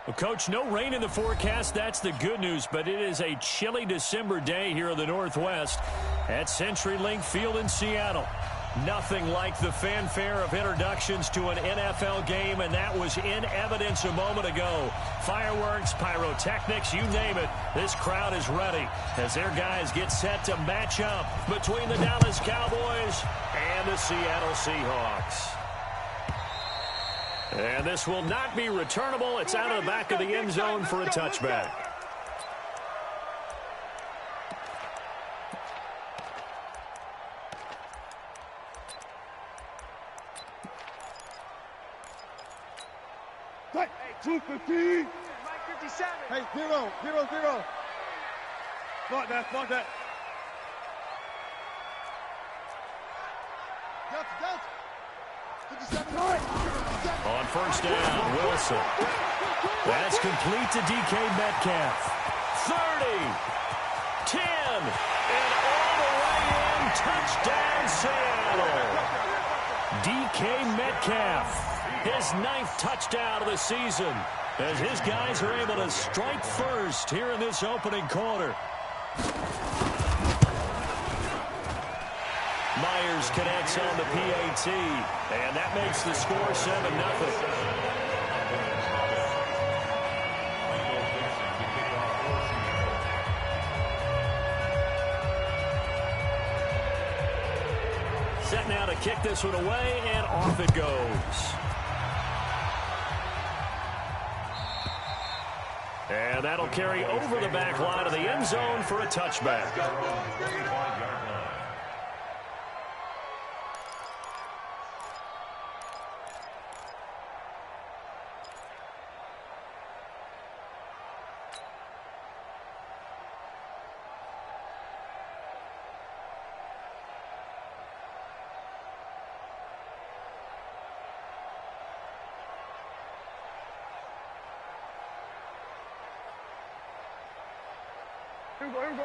Well, Coach, no rain in the forecast. That's the good news, but it is a chilly December day here in the Northwest at CenturyLink Field in Seattle. Nothing like the fanfare of introductions to an NFL game, and that was in evidence a moment ago. Fireworks, pyrotechnics, you name it. This crowd is ready as their guys get set to match up between the Dallas Cowboys and the Seattle Seahawks. And this will not be returnable. It's out of the back of the end zone for a touchback. Hey, 215. Mike 57. Hey, 0. Fuck that. Delta. 57. On first down, Wilson. That's complete to DK Metcalf. 30, 10, and all the way in. Touchdown, Seattle. DK Metcalf. His 9th touchdown of the season as his guys are able to strike first here in this opening quarter. Myers connects on the PAT, and that makes the score 7-0. Set now to kick this one away, and off it goes. And that'll carry over the back line of the end zone for a touchback.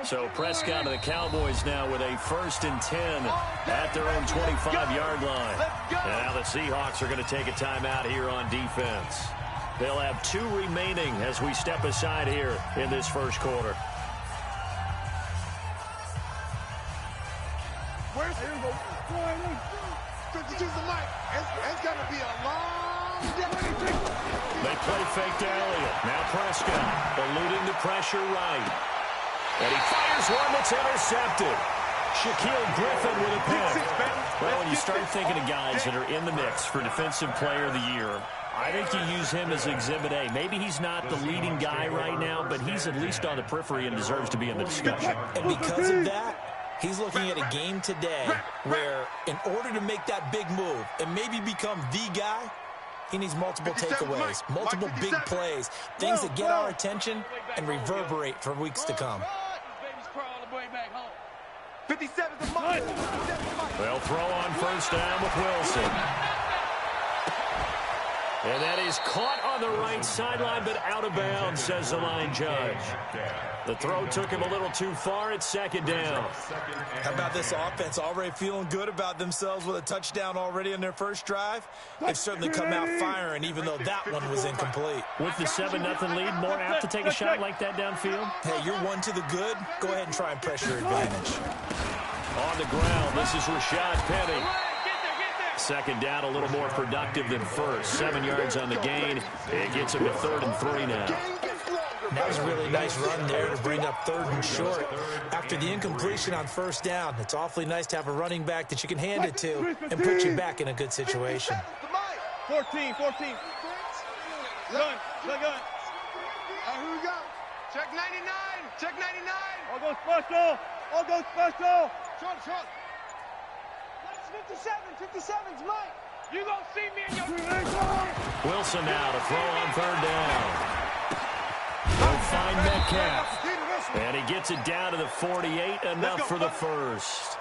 So Prescott and the Cowboys now with a 1st and 10 at their own 25-yard line. And now the Seahawks are going to take a timeout here on defense. They'll have 2 remaining as we step aside here in this first quarter. Where's the mic? It's going to be a long day. They play fake to Elliott. Now Prescott eluding the pressure right. And he fires one that's intercepted. Shaquille Griffin with a pick. Well, when you start thinking of guys that are in the mix for Defensive Player of the Year, I think you use him as Exhibit A. Maybe he's not the leading guy right now, but he's at least on the periphery and deserves to be in the discussion. And because of that, he's looking at a game today where in order to make that big move and maybe become the guy, he needs multiple takeaways, multiple big plays, things that get our attention and reverberate for weeks to come. 57's the mark. They'll throw on first down with Wilson. And that is caught on the right sideline, but out of bounds, says the line judge. The throw took him a little too far. It's 2nd down. How about this offense already feeling good about themselves with a touchdown already in their first drive? They've certainly come out firing, even though that one was incomplete. With the 7-0 lead, more apt to take a shot like that downfield? Hey, you're one to the good. Go ahead and try and press your advantage. On the ground, this is Rashad Penny. 2nd down, a little more productive than first. 7 yards on the gain. It gets him to 3rd and 3 now. That was a really nice run there to bring up 3rd and short. After the incompletion on first down, it's awfully nice to have a running back that you can hand it to and put you back in a good situation. 14. Gun. Who we got? Check 99. All go special. Short. 57's Mike. You gonna see me in your... Wilson now to throw on 3rd down. They'll find Metcalf. And he gets it down to the 48, enough for the first.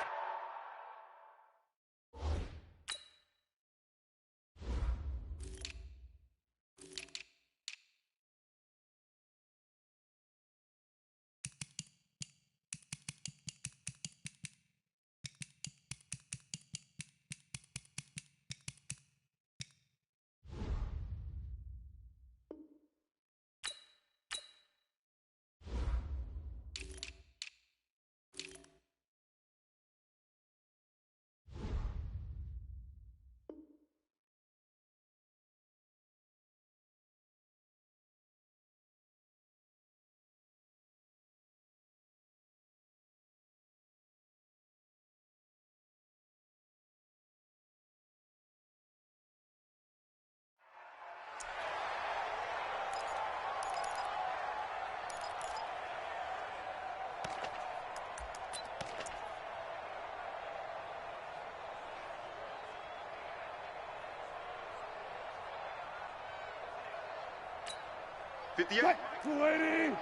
58. 280.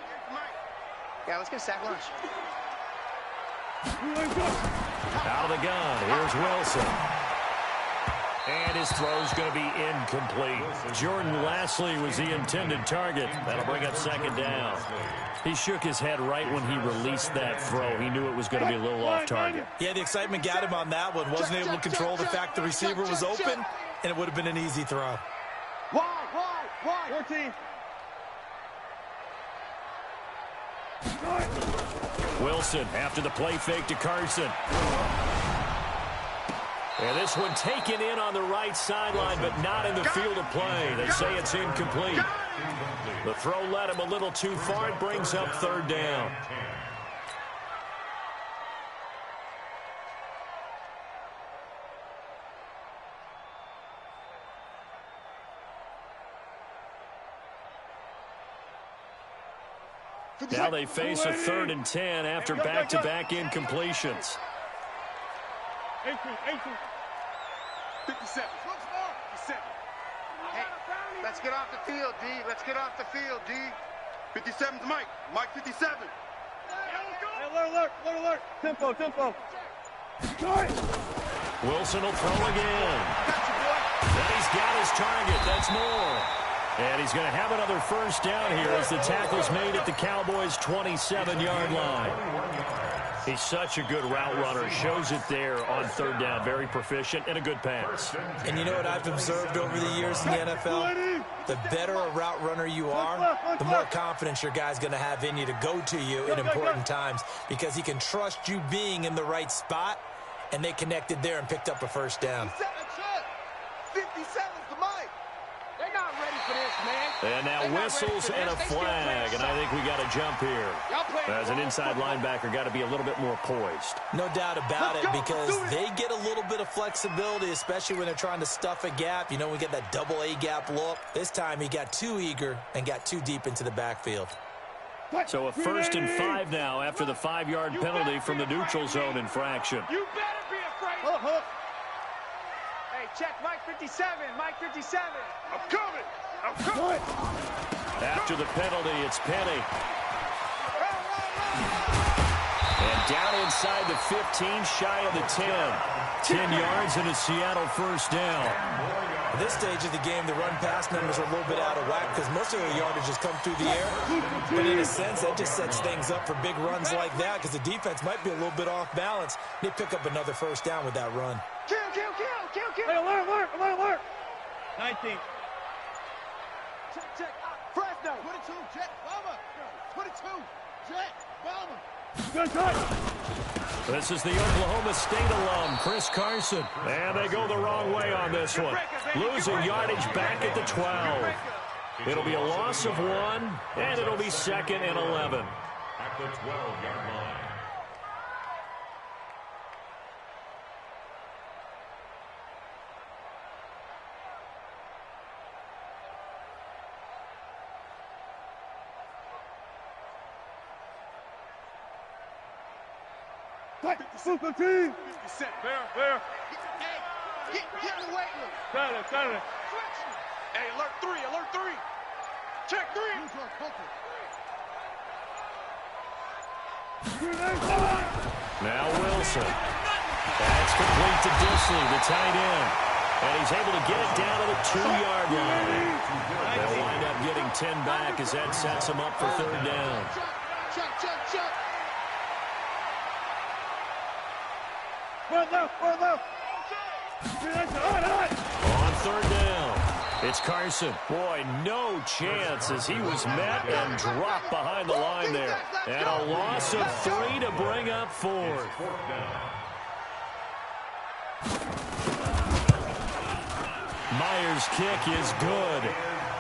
Yeah, let's get a sack lunch. Out of the gun, here's Wilson. And his throw's going to be incomplete. Jordan Lastly was the intended target. That'll bring up second down. He shook his head right when he released that throw. He knew it was going to be a little off target. Yeah, the excitement got him on that one. Wasn't able to control the fact the receiver was open, and it would have been an easy throw. Wide. 14. Wilson after the play fake to Carson. And this one taken in on the right sideline, but not in the field of play. They say it's incomplete. The throw led him a little too far. It brings up third down. Now they face a 3rd and 10 after back-to-back incompletions. 18. 57. Hey, let's get off the field, D. Let's get off the field, D. 57's Mike. Mike 57. Hey, alert. Tempo. Wilson will throw again. And he's got his target. That's more. And he's going to have another first down here as the tackle's made at the Cowboys' 27-yard line. He's such a good route runner. Shows it there on third down. Very proficient and a good pass. And you know what I've observed over the years in the NFL? The better a route runner you are, the more confidence your guy's going to have in you to go to you in important times because he can trust you being in the right spot, and they connected there and picked up a first down. 57's the Mike. They're not ready for this, man. And now whistles and a flag, and I think we got to jump here. As an inside linebacker, got to be a little bit more poised. No doubt about it, because they get a little bit of flexibility, especially when they're trying to stuff a gap. You know, we get that double A gap look. This time he got too eager and got too deep into the backfield. So a 1st and 5 now after the 5-yard penalty from the neutral zone infraction. You better be afraid. Hey, check Mike 57. Mike 57. I'm coming. After the penalty, it's Penny. And down inside the 15, shy of the 10. 10 yards and a Seattle first down. At this stage of the game, the run-pass numbers are a little bit out of whack because most of the yardage has come through the air. But in a sense, that just sets things up for big runs like that because the defense might be a little bit off balance. They pick up another first down with that run. Kill. Hey, alert. 19. Check. Fresno. 22. Jet. Bomber. 22. Jet. Bomber. Good touch. This is the Oklahoma State alum, Chris Carson. And they go the wrong way on this one. Losing yardage back at the 12. It'll be a loss of 1, and it'll be 2nd and 11. At the 12-yard line. Super team. Fair. Hey, get in the weight room. Got it. Hey, alert 3. Check 3. Now Wilson. That's complete to Disley, the tight end. And he's able to get it down to the 2-yard line. They'll wind up getting 10 back as that sets them up for third down. Check. One left. On third down, it's Carson. Boy, no chance as he was met and dropped behind the line there. And a loss of 3 to bring up 4th. Myers' kick is good.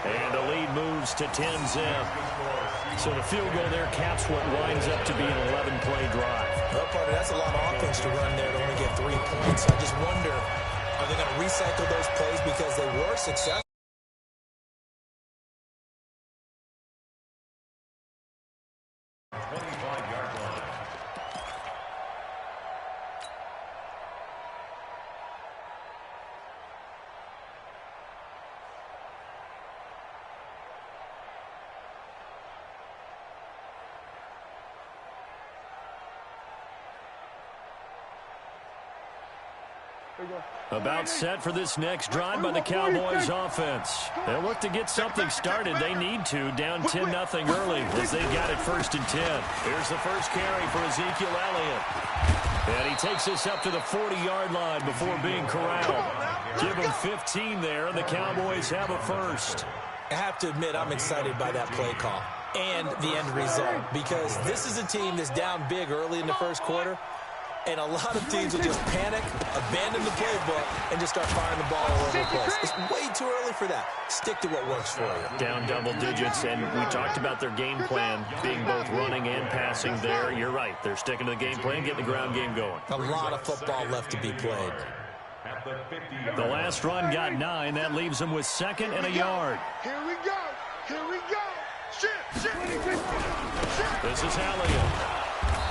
And the lead moves to 10-zip. So the field goal there caps what winds up to be an 11-play drive. Well, partner, that's a lot of offense to run there to only get 3 points. I just wonder, are they going to recycle those plays because they were successful? About set for this next drive by the Cowboys offense. They'll look to get something started. They need to, down 10-0 early as they got it 1st and 10. Here's the first carry for Ezekiel Elliott. And he takes us up to the 40-yard line before being corralled. Give him 15 there, and the Cowboys have a first. I have to admit, I'm excited by that play call and the end result, because this is a team that's down big early in the first quarter, and a lot of teams will just panic, abandon the playbook, and just start firing the ball all over the place. It's way too early for that. Stick to what works for you. Down double digits, and we talked about their game plan being both running and passing there. You're right. They're sticking to the game plan, getting the ground game going. A lot of football left to be played. The last run got 9. That leaves them with 2nd and a yard. Here we go. Here we go. Shit. This is Elliott.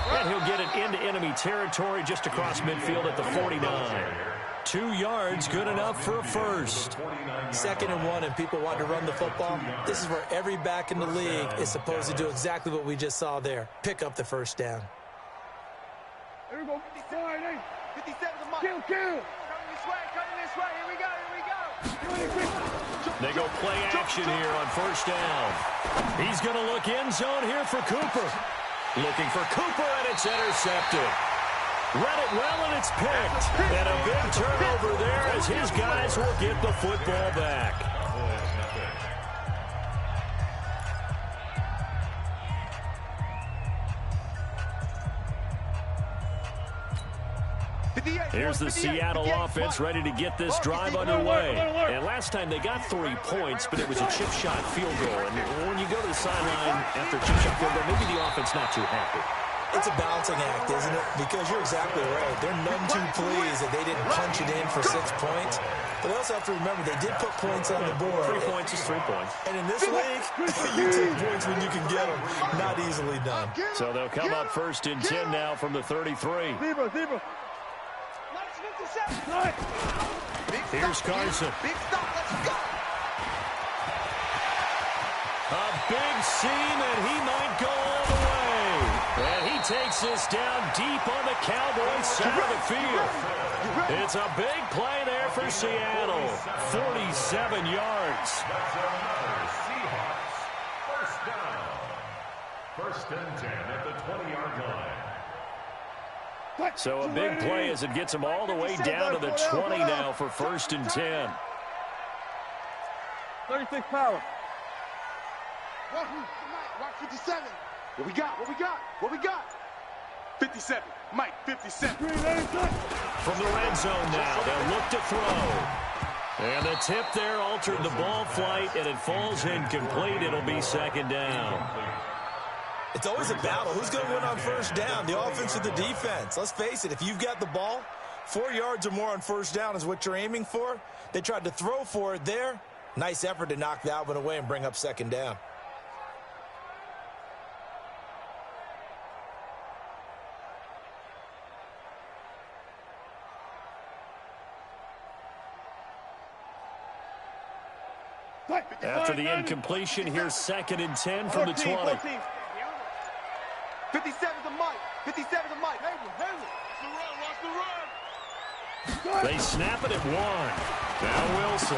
And he'll get it into enemy territory just across midfield at the 49. 2 yards, good enough for a first. 2nd and 1, and people want to run the football. This is where every back in the league is supposed to do exactly what we just saw there. Pick up the first down. Here we go. 57 to Mike. Kill. Coming this way. Here we go. They go play action here on first down. He's going to look end zone here for Cooper. Looking for Cooper, and it's intercepted. Read it well, and it's picked. And a big turnover there as his guys will get the football back. Here's the Seattle offense ready to get this drive underway. And last time they got 3 points, but it was a chip shot field goal. And when you go to the sideline after a chip shot field goal, maybe the offense not too happy. It's a balancing act, isn't it? Because you're exactly right. They're none too pleased that they didn't punch it in for 6 points. But they also have to remember they did put points on the board. 3 points is 3 points. And in this league, you take points when you can get them. Not easily done. So they'll come up 1st and 10 now from the 33. Here's Carson. Big stop. Let's go. A big seam, and he might go all the way. And he takes this down deep on the Cowboys side of the field. It's a big play there for Seattle. 47 yards. Seahawks. First down. 1st and 10 at the 20-yard line. So a big play as it gets them all the way down to the 20 now for 1st and 10. 36 power. Watch 57. What we got? 57. Mike, 57. From the red zone now, they'll look to throw. And the tip there altered the ball flight, and it falls incomplete. It'll be 2nd down. It's always a battle. Who's going to win on first down, the offense or the defense? Let's face it, if you've got the ball, 4 yards or more on first down is what you're aiming for. They tried to throw for it there. Nice effort to knock that one away and bring up 2nd down. After the incompletion, here's 2nd and 10 from the 20. 57 to Mike. 57 to Mike. Watch the run. They snap it at 1. Now Wilson.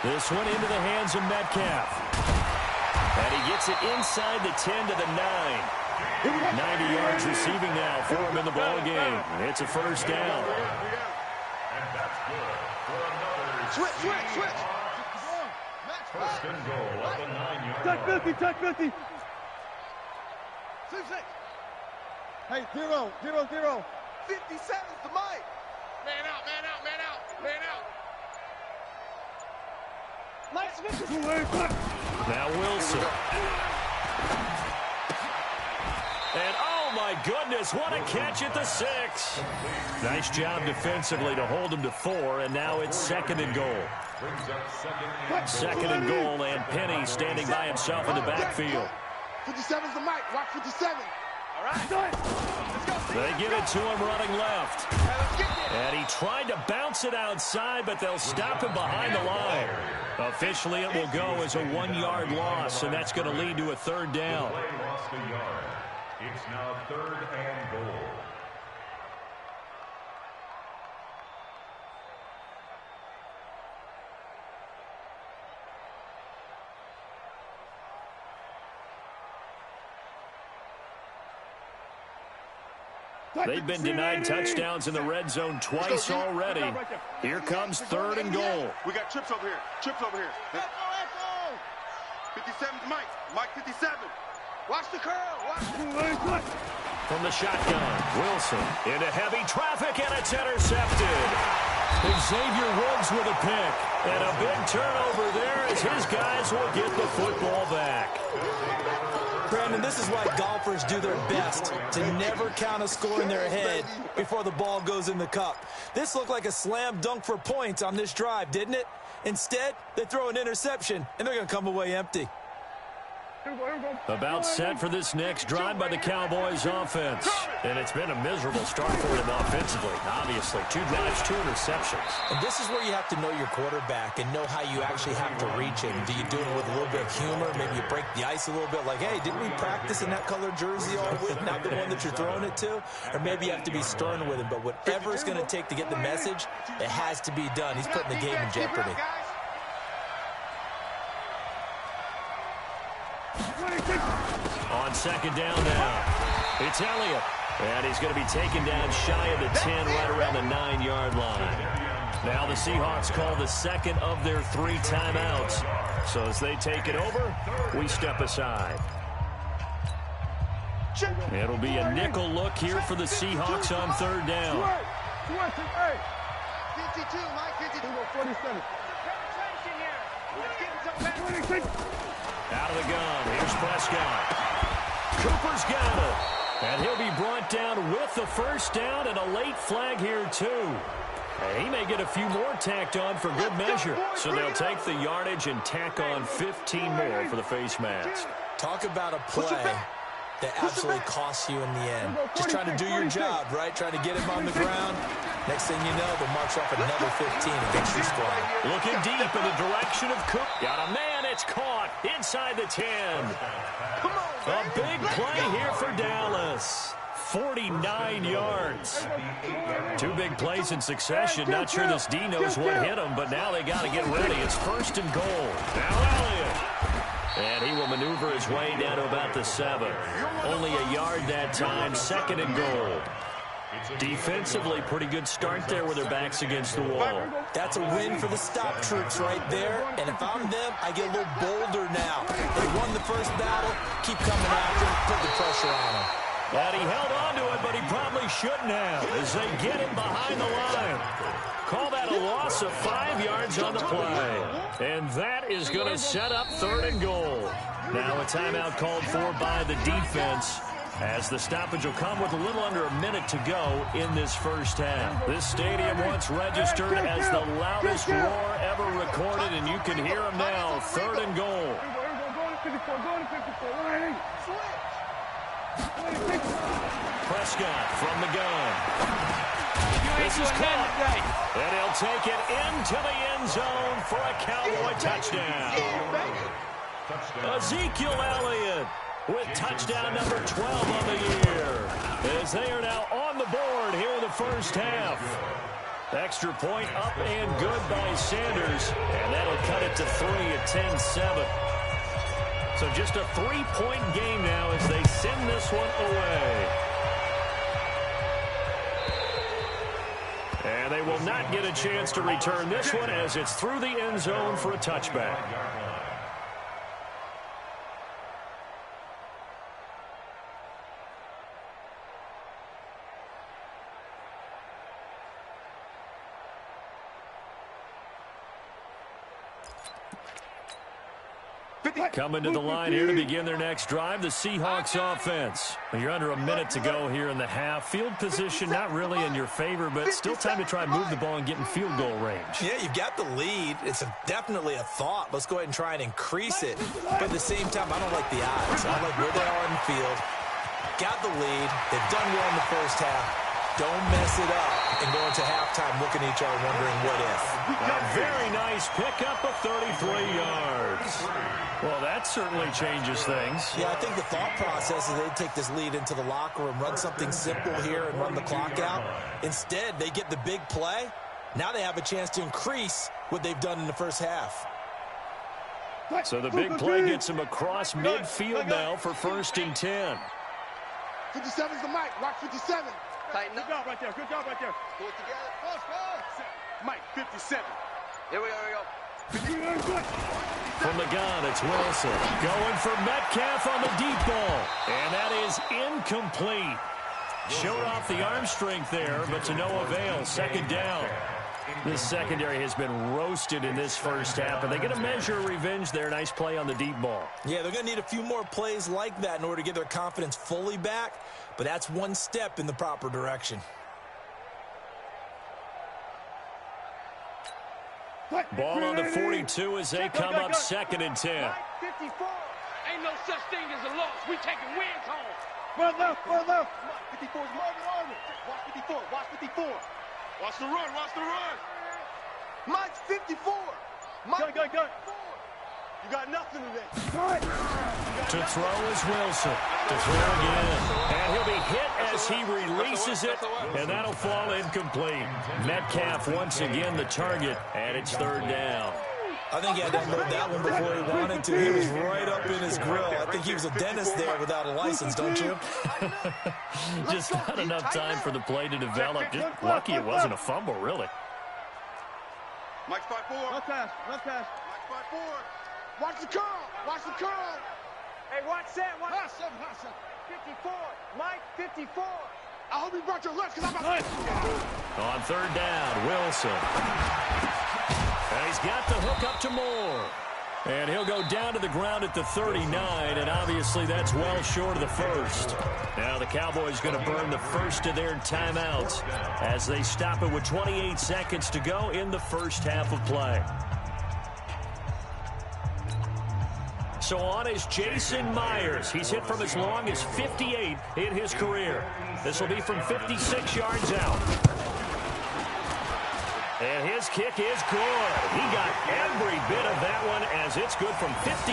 This one into the hands of Metcalf. And he gets it inside the 10 to the 9. 90 yards receiving now for him in the ball game. It's a first down. And that's good for another Switch. 1st and goal at the 9-yard line. Touch 50. 6. Hey, 0. 57's to Mike. Man out. Mike Smith. Now Wilson. And oh my goodness, what a catch at the 6. Nice job defensively to hold him to 4, and now it's 2nd and goal. Brings up 2nd and goal, and Penny standing by himself in the backfield. 57's the Mike. Watch 57. All right. They give it to him running left. And he tried to bounce it outside, but they'll stop him behind the line. Officially, it will go as a 1-yard loss, and that's going to lead to a 3rd down. Play lost a yard. It's now 3rd and goal. They've been denied touchdowns in the red zone twice already. Here comes 3rd and goal. We got trips over here. Trips over here. 57's Mike. Mike 57. Watch the curl. Watch. From the shotgun, Wilson into heavy traffic, and it's intercepted. Xavier Woods with a pick. And a big turnover there as his guys will get the football back. Brandon, this is why golfers do their best to never count a score in their head before the ball goes in the cup. This looked like a slam dunk for points on this drive, didn't it? Instead, they throw an interception, and they're going to come away empty. About set for this next drive by the Cowboys offense. And it's been a miserable start for them offensively, obviously. 2 drives, 2 interceptions. And this is where you have to know your quarterback and know how you actually have to reach him. Do you do it with a little bit of humor? Maybe you break the ice a little bit like, hey, didn't we practice in that colored jersey all week, not the one that you're throwing it to? Or maybe you have to be stern with him. But whatever it's going to take to get the message, it has to be done. He's putting the game in jeopardy. On 2nd down now, it's Elliott. And he's going to be taken down shy of the 10, right around the 9-yard line. Now the Seahawks call the 2nd of their 3 timeouts. So as they take it over, we step aside. It'll be a nickel look here for the Seahawks on 3rd down. 52, Mike, 52. 47. Out of the gun, here's Prescott. Cooper's got it. And he'll be brought down with the 1st down and a late flag here, too. And he may get a few more tacked on for good measure. So they'll take the yardage and tack on 15 more for the face mask. Talk about a play that absolutely costs you in the end. Just trying to do your job, right? Trying to get him on the ground. Next thing you know, they'll march off another 15 against your squad. Looking deep in the direction of Cook. Got a man, it's caught inside the 10. A big play here for Dallas. 49 yards. 2 big plays in succession. Not sure this D knows what hit him, but now they got to get ready. It's 1st and goal. Now Elliott. And he will maneuver his way down to about the 7. Only a yard that time, 2nd and goal. Defensively, pretty good start there with their backs against the wall. That's a win for the stop troops right there. And if I'm them, I get a little bolder now. They won the first battle. Keep coming after him. Put the pressure on him. And he held on to it, but he probably shouldn't have as they get him behind the line. Call that a loss of 5 yards on the play. And that is going to set up 3rd and goal. Now a timeout called for by the defense, as the stoppage will come with a little under a minute to go in this 1st half. This stadium once registered as the loudest roar ever recorded, and you can hear them now. 3rd and goal. Prescott from the gun. This is caught, and he'll take it into the end zone for a Cowboy touchdown. Ezekiel Elliott with touchdown number 12 on the year, as they are now on the board here in the 1st half. Extra point up and good by Sanders, and that'll cut it to 3 at 10-7. So just a 3-point game now as they send this one away. And they will not get a chance to return this one as it's through the end zone for a touchback. Coming to the line here to begin their next drive, the Seahawks offense. You're under a minute to go here in the half. Field position not really in your favor, but still time to try and move the ball and get in field goal range. Yeah, you've got the lead. It's definitely a thought. Let's go ahead and try and increase it. But at the same time, I don't like the odds. I like where they are in the field. Got the lead. They've done well in the 1st half. Don't mess it up and go into halftime looking at each other wondering what if. A very nice pickup of 33 yards. Well, that certainly changes things. Yeah, I think the thought process is they'd take this lead into the locker room, run something simple here and run the clock out. Instead, they get the big play. Now they have a chance to increase what they've done in the 1st half. So the big play gets them across midfield now for 1st and 10. 57's the mic. Rock 57. Tighten up. Good job right there. Good job right there. Pull it together. Mike, 57. Here we go, here we go. From the gun, it's Wilson. Going for Metcalf on the deep ball. And that is incomplete. Showed off the arm strength there, but to no avail. Second down. This secondary has been roasted in this first half, and they get a measure of revenge there. Nice play on the deep ball. Yeah, they're going to need a few more plays like that in order to get their confidence fully back, but that's one step in the proper direction. Ball on the 42 as they come up 2nd and 10. Mike, 54. Ain't no such thing as a loss. We taking wins home. Run left, run left. 54 is Marvin. Watch 54, watch 54. Watch the run, watch the run. Mike's 54. Mike, gun. You got nothing today. To throw is Wilson. To throw again. And he'll be hit as he releases it, and that'll fall incomplete. Metcalf once again the target, and it's 3rd down. I think he had to unload that one before he wanted to. He was right up in his grill. I think he was a dentist there without a license, don't you? Just not enough time for the play to develop. Just lucky it wasn't a fumble, really. Mike's 5-4. Left pass. Mike's 5-4. Watch the curl. Hey, watch that. Hot 54. Mike, 54. I hope you brought your lunch because I'm about to... On 3rd down, Wilson. And he's got the hook up to Moore. And he'll go down to the ground at the 39, and obviously that's well short of the first. Now the Cowboys going to burn the first of their timeouts as they stop it with 28 seconds to go in the first half of play. So on is Jason Myers. He's hit from as long as 58 in his career. This will be from 56 yards out. And his kick is good. He got every bit of that one as it's good from 56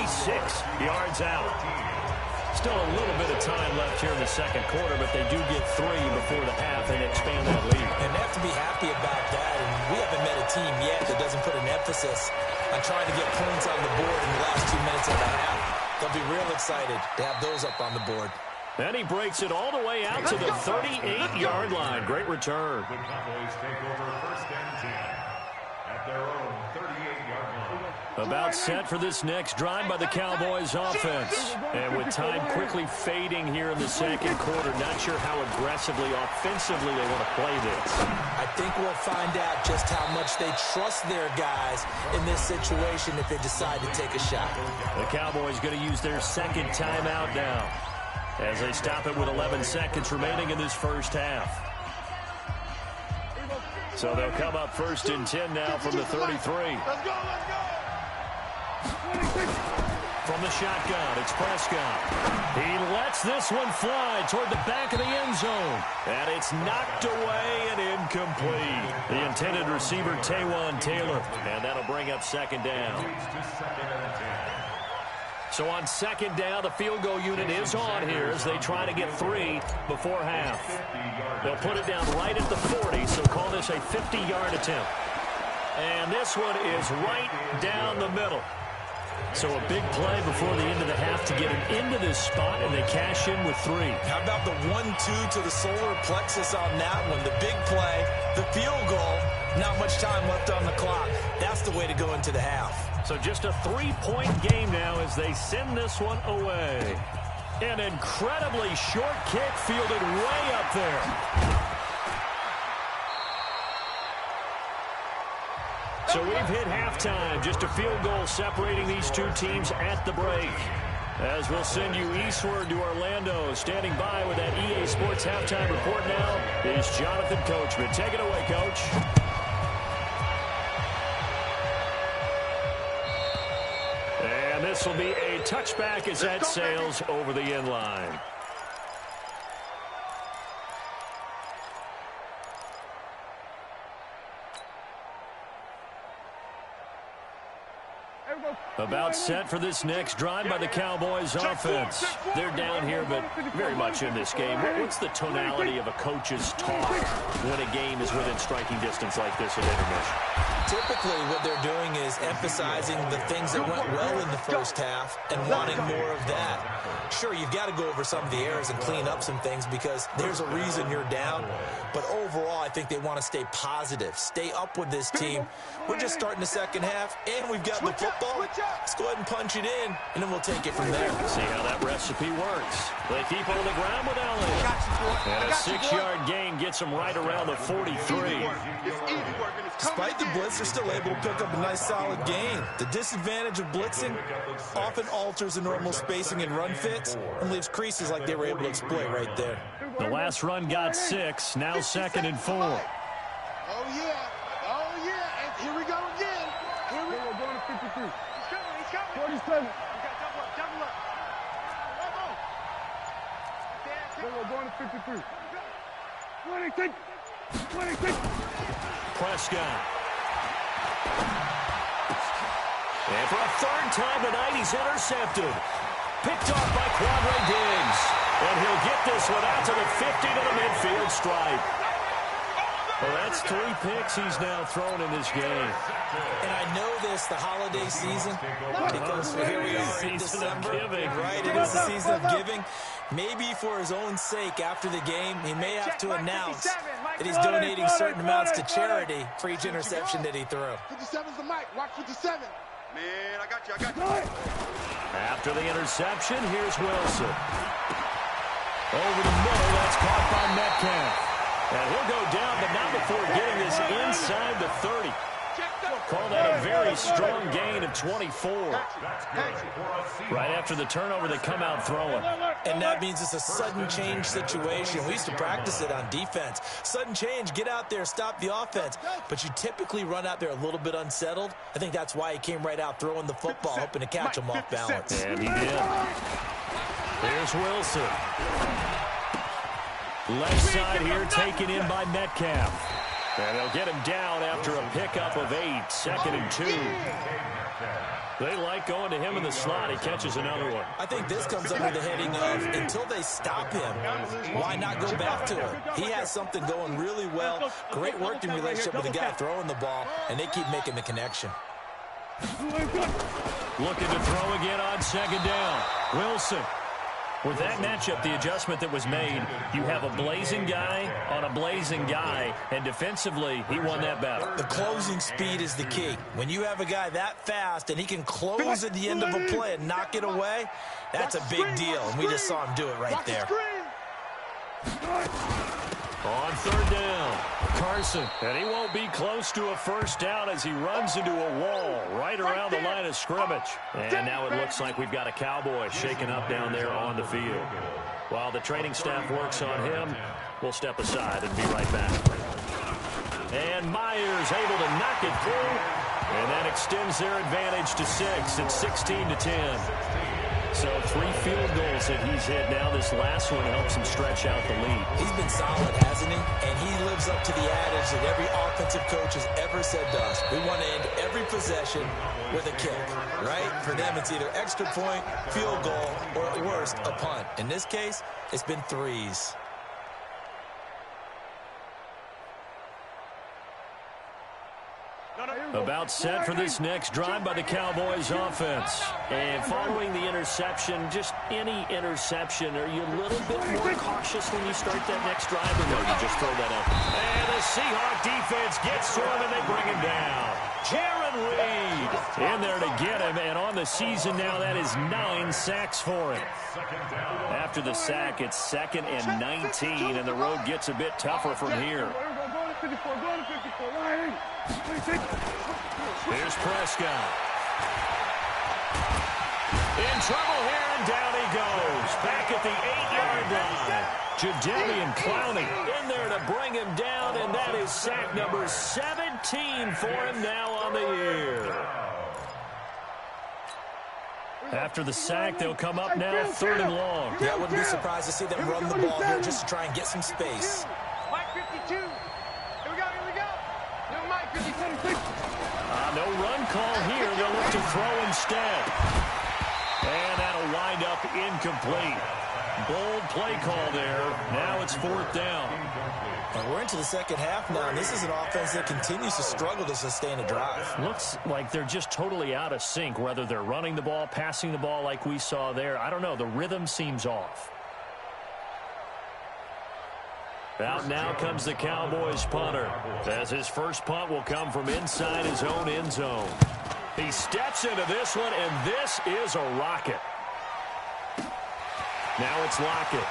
yards out. Still a little bit of time left here in the second quarter, but they do get 3 before the half and expand that lead. And they have to be happy about that. And we haven't met a team yet that doesn't put an emphasis on trying to get points on the board in the last 2 minutes of the half. They'll be real excited to have those up on the board. And he breaks it all the way out to the 38-yard line. Great return. The Cowboys take over 1st and 10 at their own 38-yard line. About set for this next drive by the Cowboys offense. And with time quickly fading here in the second quarter, not sure how aggressively, offensively they want to play this. I think we'll find out just how much they trust their guys in this situation if they decide to take a shot. The Cowboys going to use their second timeout now as they stop it with 11 seconds remaining in this first half. So they'll come up 1st and 10 now from the 33. Let's go. From the shotgun, it's Prescott. He lets this one fly toward the back of the end zone. And it's knocked away and incomplete. The intended receiver, Taywan Taylor. And that'll bring up 2nd down. So on 2nd down, the field goal unit is on here as they try to get 3 before half. They'll put it down right at the 40, so call this a 50-yard attempt. And this one is right down the middle. So a big play before the end of the half to get him into this spot, and they cash in with 3. How about the 1-2 to the solar plexus on that one? The big play, the field goal, not much time left on the clock. That's the way to go into the half. So just a 3-point game now as they send this one away. An incredibly short kick fielded way up there. So we've hit halftime. Just a field goal separating these two teams at the break. As we'll send you eastward to Orlando. Standing by with that EA Sports halftime report now is Jonathan Coachman. Take it away, Coach. And this will be a touchback as that sails over the end line. About set for this next drive by the Cowboys offense. They're down here, but very much in this game. What's the tonality of a coach's talk when a game is within striking distance like this at intermission? Typically, what they're doing is emphasizing the things that went well in the first half and wanting more of that. Sure, you've got to go over some of the errors and clean up some things because there's a reason you're down. But overall, I think they want to stay positive, stay up with this team. We're just starting the second half, and we've got the football. Let's go ahead and punch it in, and then we'll take it from there. See how that recipe works. They keep on the ground with Elliott. And a 6-yard gain gets them right around the 43. Despite the blitz, they're still able to pick up a nice, solid gain. The disadvantage of blitzing often alters the normal spacing and run fits and leaves creases like they were able to exploit right there. The last run got 6, now 2nd and 4. Oh, yeah. Oh, yeah. And here we go again. Here we go. Going to 53. He's coming. He's coming. 47. We got double up. Double up. We're going to 53. 26. 26. Prescott. And for a third time tonight, he's intercepted. Picked off by Quadre Diggs. And he'll get this one out to the 50 to the midfield stripe. Well, that's 3 picks he's now thrown in this game. And I know this, the holiday season, because here we are in December, right? It is the season of giving. Maybe for his own sake, after the game, he may have to announce that he's donating certain amounts to charity for each interception that he threw. 57's the mic. Watch 57. Man, I got you. After the interception, here's Wilson. Over the middle, that's caught by Metcalf. And he'll go down, but not before getting this inside the 30. Call that a very strong gain of 24. Right after the turnover, they come out throwing. And that means it's a sudden change situation. We used to practice it on defense. Sudden change, get out there, stop the offense. But you typically run out there a little bit unsettled. I think that's why he came right out throwing the football, hoping to catch him off balance. And he did. Here's Wilson. Left side here taken in by Metcalf. And they'll get him down after a pickup of 8, 2nd and 2. They like going to him in the slot. He catches another one. I think this comes under the heading of until they stop him, why not go back to him? He has something going really well. Great working relationship with the guy throwing the ball, and they keep making the connection. Looking to throw again on 2nd down. Wilson. With that matchup, the adjustment that was made, you have a blazing guy on a blazing guy, and defensively, he won that battle. The closing speed is the key. When you have a guy that fast and he can close at the end of a play and knock it away, that's a big deal, and we just saw him do it right there. On 3rd down, Carson. And he won't be close to a first down as he runs into a wall right around the line of scrimmage. And now it looks like we've got a Cowboy shaken up down there on the field. While the training staff works on him, we'll step aside and be right back. And Myers able to knock it through. And that extends their advantage to 6. It's 16-10. So 3 field goals that he's hit now. This last one helps him stretch out the lead. He's been solid, hasn't he? And he lives up to the adage that every offensive coach has ever said to us. We want to end every possession with a kick, right? For them, it's either extra point, field goal, or at worst, a punt. In this case, it's been 3s. About set for this next drive by the Cowboys offense. And following the interception, just any interception, are you a little bit more cautious when you start that next drive, or no, you just throw that up? And the Seahawk defense gets to him, and they bring him down. Jaron Reed in there to get him, and on the season now, that is 9 sacks for him. After the sack, it's 2nd and 19, and the road gets a bit tougher from here. Here's Prescott. In trouble here, and down he goes. Back at the 8-yard line. Jadeveon Clowney in there to bring him down, and that is sack number 17 for him now on the year. After the sack, they'll come up now 3rd and long. Yeah, I wouldn't be surprised to see them run the ball here just to try and get some space. Mike 52. Here we go. No Mike 52. No run call here. They'll look to throw instead. And that'll wind up incomplete. Bold play call there. Now it's 4th down. And we're into the second half now, and this is an offense that continues to struggle to sustain a drive. Looks like they're just totally out of sync, whether they're running the ball, passing the ball like we saw there. I don't know. The rhythm seems off. Out now comes the Cowboys punter, as his first punt will come from inside his own end zone. He steps into this one, and this is a rocket. Now it's Lockett.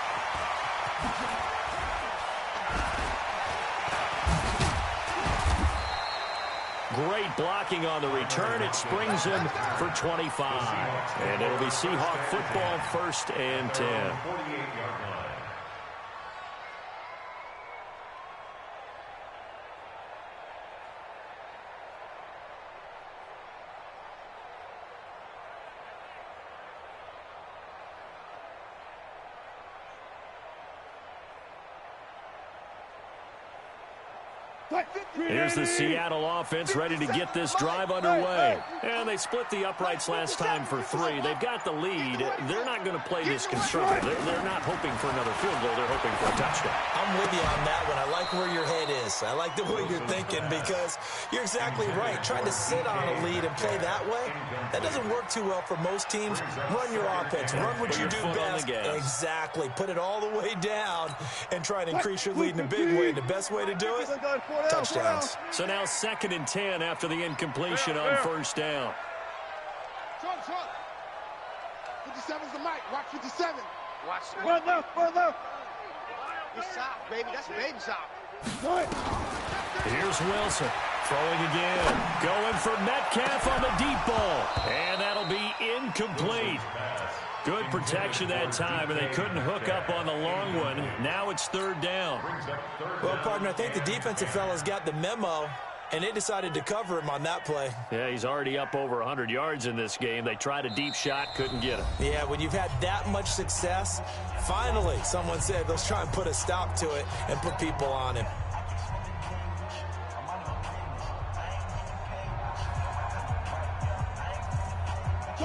Great blocking on the return. It springs him for 25. And it'll be Seahawk football, 1st and 10. Here's the Seattle offense ready to get this drive underway. And they split the uprights last time for 3. They've got the lead. They're not going to play this conservative. They're not hoping for another field goal. They're hoping for a touchdown. I'm with you on that one. I like where your head is. I like the way you're thinking because you're exactly right. Trying to sit on a lead and play that way, that doesn't work too well for most teams. Run your offense. Run what you do best. Exactly. Put it all the way down and try to increase your lead in a big way. The best way to do it, touchdowns. So now 2nd and 10 after the incompletion on 1st down. 57's the mic. Watch 57. Watch. Run left. You soft, baby. That's baby soft. Here's Wilson throwing again. Going for Metcalf on the deep ball. And that'll be incomplete. Good protection that time, and they couldn't hook up on the long one. Now it's 3rd down. Well, partner, I think the defensive fellas got the memo, and they decided to cover him on that play. Yeah, he's already up over 100 yards in this game. They tried a deep shot, couldn't get him. Yeah, when you've had that much success, finally, someone said, let's try and put a stop to it and put people on him.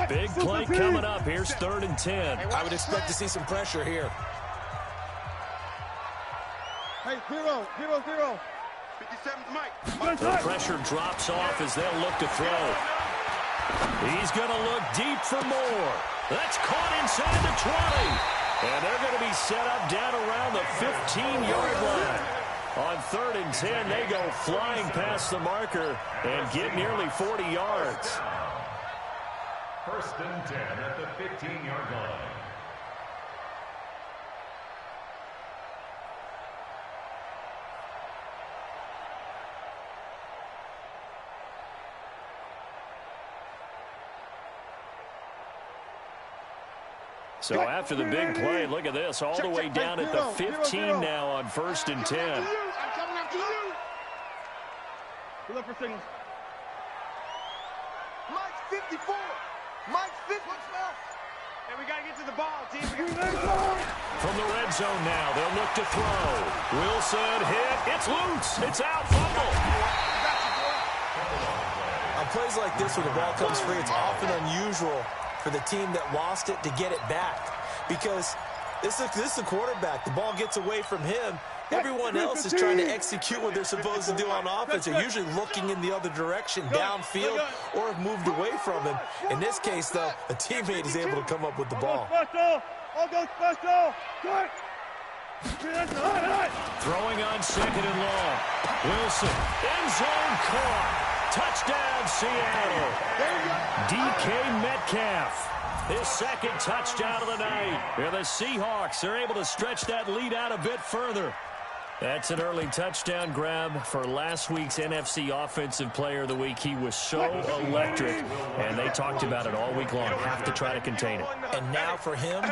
Big play coming up. Here's 3rd and 10. I would expect to see some pressure here. Hey, 0. 57's mic. The pressure drops off as they'll look to throw. He's going to look deep for more. That's caught inside the 20. And they're going to be set up down around the 15-yard line. On 3rd and 10, they go flying past the marker and get nearly 40 yards. 1st and 10 at the 15-yard line. So after the big play, look at this, all the way down at the 15 now on 1st and 10. I'm coming after you. Look for signals. Mike's 54. Mike's 50. Hey, we got to get to the ball, team. From the red zone now, they'll look to throw. Wilson hit. It's loose. It's out. Fumble. On plays like this, when the ball comes free, it's often unusual for the team that lost it to get it back. Because this is the quarterback. The ball gets away from him. Everyone else is trying to execute what they're supposed to do on offense. They're usually looking in the other direction, downfield, or have moved away from him. In this case, though, a teammate is able to come up with the ball. Throwing on 2nd and long. Wilson, end zone caught. Touchdown, Seattle. DK Metcalf. His 2nd touchdown of the night. And the Seahawks are able to stretch that lead out a bit further. That's an early touchdown grab for last week's NFC Offensive Player of the Week. He was so electric, and they talked about it all week long. Have to try to contain it. And now for him,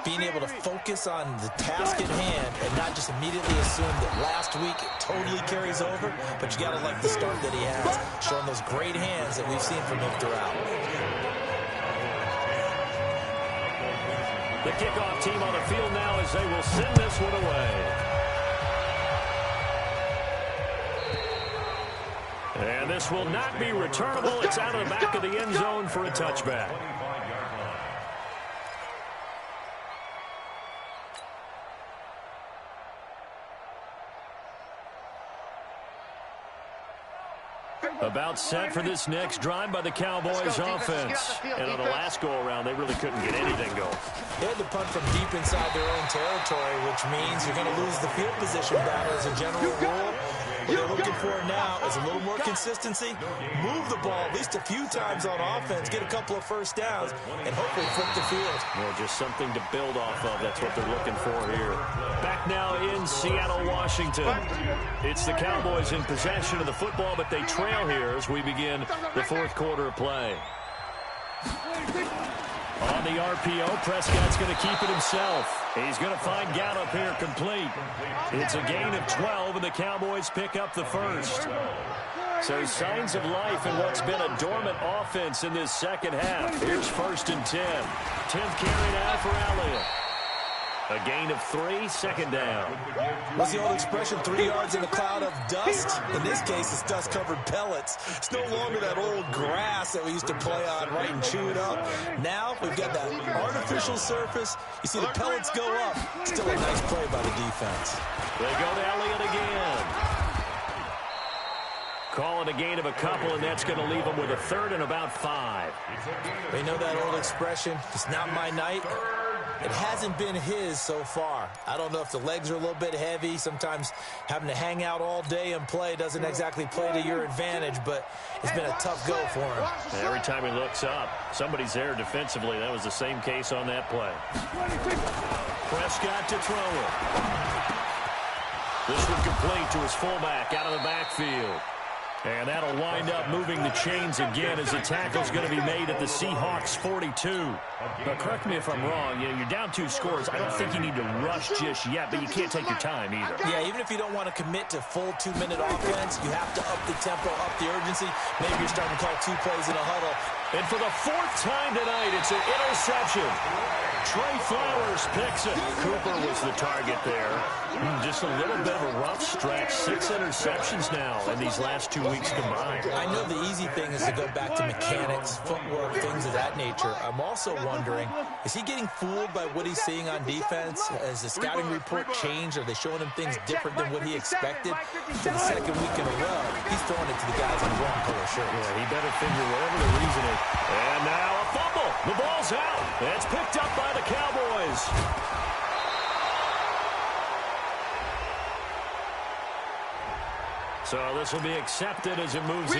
being able to focus on the task at hand and not just immediately assume that last week it totally carries over, but you got to like the start that he has, showing those great hands that we've seen from him throughout. The kickoff team on the field now as they will send this one away. And this will not be returnable. It's out of the back of the end zone for a touchback. About set for this next drive by the Cowboys offense. And on the last go-around, they really couldn't get anything going. They had to punt from deep inside their own territory, which means you're going to lose the field position battle as a general rule. What they're looking for now is a little more consistency, move the ball at least a few times on offense, get a couple of first downs, and hopefully flip the field. Well, just something to build off of. That's what they're looking for here. Back now in Seattle, Washington. It's the Cowboys in possession of the football, but they trail here as we begin the fourth quarter of play. On the RPO, Prescott's going to keep it himself. He's going to find Gallup here complete. It's a gain of 12, and the Cowboys pick up the first. So signs of life in what's been a dormant offense in this second half. Here's 1st and 10. 10th carry now for Elliott. A gain of 3, second down. What's the old expression, 3 yards in a cloud of dust? In this case, it's dust-covered pellets. It's no longer that old grass that we used to play on, right, and chew it up. Now we've got that artificial surface. You see the pellets go up. Still a nice play by the defense. They go to Elliott again. Call it a gain of a couple, and that's going to leave them with a 3rd and about 5. They know that old expression, it's not my night. It hasn't been his so far. I don't know if the legs are a little bit heavy. Sometimes having to hang out all day and play doesn't exactly play to your advantage, but it's been a tough go for him. And every time he looks up, somebody's there defensively. That was the same case on that play. Prescott to throw it. This one complete to his fullback out of the backfield. And that'll wind up moving the chains again as the tackle's going to be made at the Seahawks 42. Now, correct me if I'm wrong. You know, you're down 2 scores. I don't think you need to rush just yet, but you can't take your time either. Yeah, even if you don't want to commit to full 2-minute offense, you have to up the tempo, up the urgency. Maybe you're starting to call 2 plays in a huddle. And for the 4th time tonight, it's an interception. Trey Flowers picks it. Cooper was the target there. Just a little bit of a rough stretch. 6 interceptions now in these last 2 weeks combined. I know the easy thing is to go back to mechanics, footwork, things of that nature. I'm also wondering, is he getting fooled by what he's seeing on defense? Has the scouting report changed? Are they showing him things different than what he expected? For the 2nd week in a row, he's throwing it to the guys in the wrong color shirts. Yeah, he better figure whatever the reason is. And now a fumble. The ball's out. It's picked up by the Cowboys. So this will be accepted as it moves.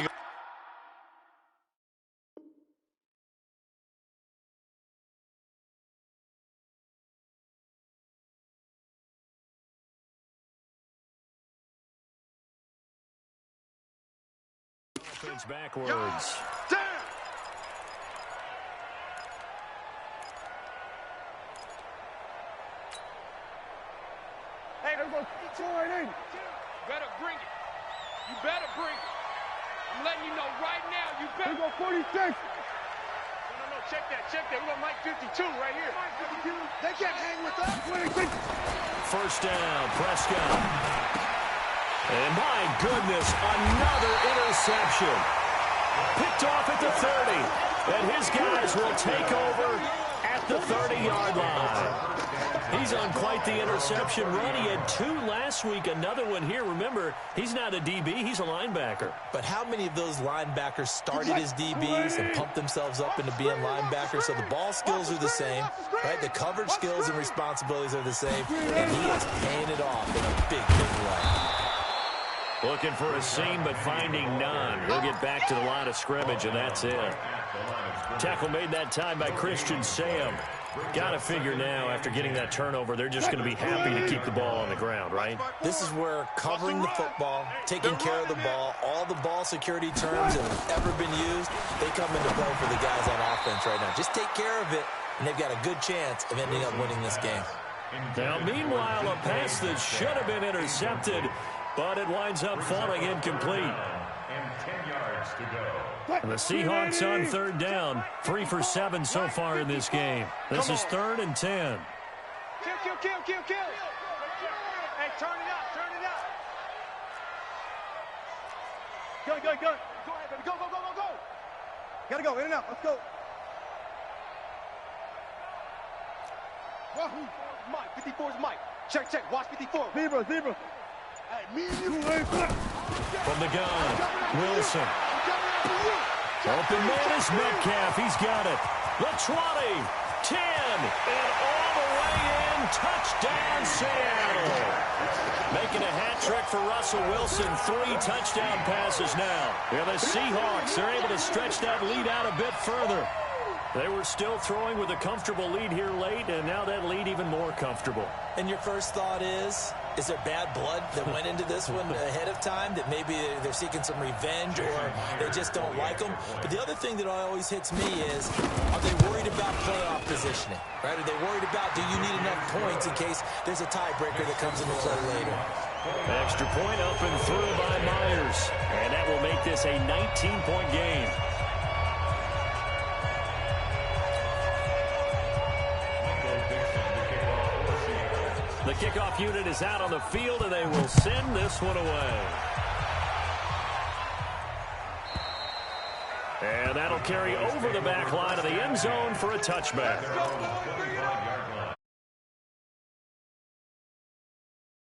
Offense backwards. Hey, there goes 2-8. Better bring it. You better bring it. I'm letting you know right now, you better. There go 46. No, check that. We're going to Mike 52 right here. They can't hang with us. 26. 1st down, Prescott. And my goodness, another interception. Picked off at the 30. And his guys will take over at the 30-yard line. He's on quite the interception run. He had 2 last week, another one here. Remember, he's not a DB, he's a linebacker. But how many of those linebackers started as DBs and pumped themselves up into being linebackers? So the ball skills are the same, right? The coverage skills and responsibilities are the same, and he is paying it off in a big way. Looking for a seam, but finding none. He'll get back to the line of scrimmage, and that's it. Tackle made that time by Christian Sam. Got to figure now, after getting that turnover, they're just going to be happy to keep the ball on the ground, right? This is where covering the football, taking care of the ball, all the ball security terms that have ever been used, they come into play for the guys on offense right now. Just take care of it, and they've got a good chance of ending up winning this game. Now, meanwhile, a pass that should have been intercepted, but it winds up falling incomplete. And 10 yards to go. And the Seahawks on 3rd down. 3 for 7 so far in this game. This is 3rd and 10. Kill. Hey, turn it up. Go, go, go. Go ahead, baby. Go, go, go, go, go. Gotta go, in and out. Let's go. Mike, 54 is Mike. Check, check. Watch 54. Zebra, zebra. Hey, me and you. From the gun, Wilson. Open man is Metcalf. He's got it. The 20, 10, and all the way in. Touchdown, Seattle. Making a hat trick for Russell Wilson. 3 touchdown passes now. Yeah, the Seahawks are able to stretch that lead out a bit further. They were still throwing with a comfortable lead here late, and now that lead even more comfortable. And your first thought is there bad blood that went into this one ahead of time, that maybe they're seeking some revenge or they just don't like them? But the other thing that always hits me is, are they worried about playoff positioning? Right? Are they worried about, do you need enough points in case there's a tiebreaker that comes into play later? Extra point up and through by Myers. And that will make this a 19-point game. The kickoff unit is out on the field, and they will send this one away. And that'll carry over the back line of the end zone for a touchback.